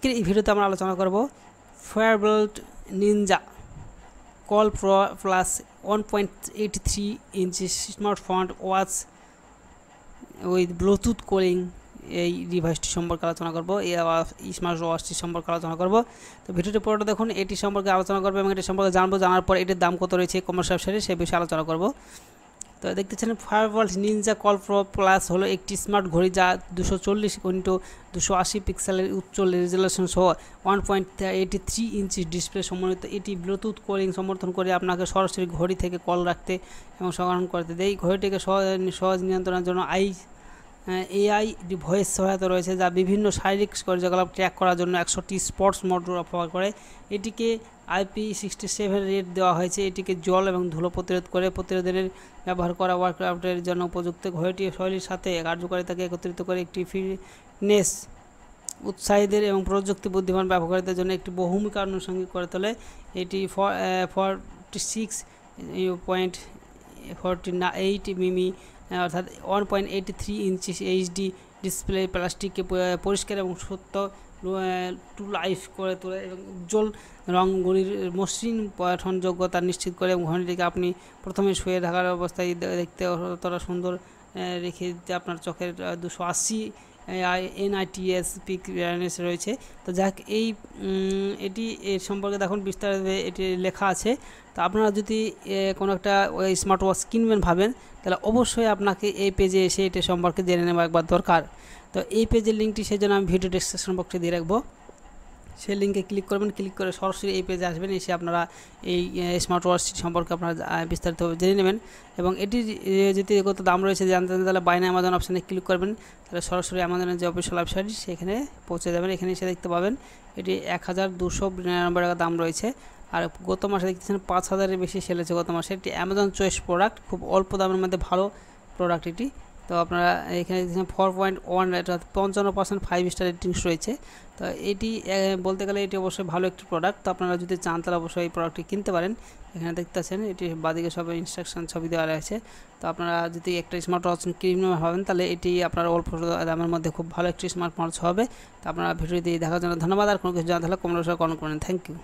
আজকের এই ভিডিওতে আমরা আলোচনা করব Fireboltt ninja call pro plus 1.83 inch smartphone watch with Bluetooth calling এই ডিভাইসটি সম্পর্কে আলোচনা করব, এই স্মার্ট ওয়াচটি সম্পর্কে আলোচনা করব। তো ভিডিওটি পুরোটা দেখুন, এটি সম্পর্কে আলোচনা করবো এবং এটি সম্পর্কে জানবো, জানার পর এটির দাম কত রয়েছে কমার্স ওয়েবসাইটে সেই বিষয়ে আলোচনা করব। তো দেখতেছেন ফায়ারবোল্ট নিনজা কল প্রো প্লাস হলো একটি স্মার্ট ঘড়ি যা 240x280 পিক্সেলের উচ্চ রেজুলেশন সহ 1.83 ইঞ্চি ডিসপ্লে সমন্বিত। এটি ব্লুটুথ কলিং সমর্থন করে আপনাকে সরাসরি ঘড়ি থেকে কল রাখতে এবং সংগ্রহ করতে দেয়। ঘড়িটিকে সহজ নিয়ন্ত্রণের জন্য এআই ভয়েস সহায়তা রয়েছে, যা বিভিন্ন শারীরিক কার্যকলাপ ট্র্যাক করার জন্য 100টি স্পোর্টস মোড অফার করে। এটিকে IP67 রেট দেওয়া হয়েছে। এটিকে জল এবং ধুলো প্রতিরোধ করে প্রতিরোধের ব্যবহার করা ওয়ার্কআউটের জন্য উপযুক্ত। ঘড়িটি শৈলীর সাথে কার্যকারিতাকে একত্রিত করে একটি ফিটনেস উৎসাহীদের এবং প্রযুক্তি বুদ্ধিমান ব্যবহারকারীদের জন্য একটি বহুমুখী আনুষঙ্গিক করে তোলে। এটি 46.48 মিমি অর্থাৎ 1.83 ইঞ্চি এইচডি ডিসপ্লে প্লাস্টিককে পরিষ্কার এবং সত্য টু লাইফ করে তোলে এবং উজ্জ্বল রং ঘড়ির মসৃণ পঠনযোগ্যতা নিশ্চিত করে এবং ঘড়িটিকে আপনি প্রথমে শুয়ে থাকার অবস্থায় দেখতে অতটা সুন্দর রেখে দিতে আপনার চোখের 280 NITS পিক ব্রাইটনেস রয়েছে। তো যাক এটি এর সম্পর্কে দেখুন বিস্তারিত এটি লেখা আছে। তো আপনারা যদি কোনো একটা স্মার্ট ওয়াচ কিনবেন ভাবেন, তাহলে অবশ্যই আপনাকে এই পেজে এসে এটি সম্পর্কে জেনে নেওয়া একবার দরকার। তো এই পেজের লিঙ্কটি সেই জন্য আমি ভিডিও ডেসক্রিপশন বক্সে দিয়ে রাখবো, সেই লিঙ্কে ক্লিক করবেন। ক্লিক করে সরাসরি এই পেজে আসবেন, এসে আপনারা এই স্মার্ট ওয়াচটি সম্পর্কে আপনারা বিস্তারিতভাবে জেনে নেবেন। এবং এটির যদি কত দাম রয়েছে জানতে চান তাহলে বাইনা অ্যামাজন অপশানে ক্লিক করবেন, তাহলে সরাসরি আমাদের যে অফিসিয়াল ওয়েবসাইট সেখানে পৌঁছে যাবেন। এখানে এসে দেখতে পাবেন এটি 1299 টাকা দাম রয়েছে। আর গত মাসে দেখতেছেন 5000-এর বেশি সেল হয়েছে গত মাসে। এটি অ্যামাজন চয়েস প্রোডাক্ট, খুব অল্প দামের মধ্যে ভালো প্রোডাক্ট এটি। তো আপনারা এখানে দেখছেন 4.1 অর্থাৎ 55% 5 স্টার রেটিংস রয়েছে। তো এটি বলতে গেলে এটি অবশ্যই ভালো একটি প্রোডাক্ট। তো আপনারা যদি চান তাহলে অবশ্যই এই প্রোডাক্টটি কিনতে পারেন। এখানে দেখতেছেন এটি বাদিকে সব ইনস্ট্রাকশন ছবি দেওয়া রয়েছে। তো আপনারা যদি একটা স্মার্ট ওয়াচ কিনতে হবেন তাহলে এটি আপনার অল্প দামের মধ্যে খুব ভালো একটি স্মার্ট ওয়াচ হবে। তো আপনারা ভিডিওটি দেখার জন্য ধন্যবাদ। আর কোনো কিছু জানতে হলে কমেন্ট বক্সে কমেন্ট করেন। Thank you.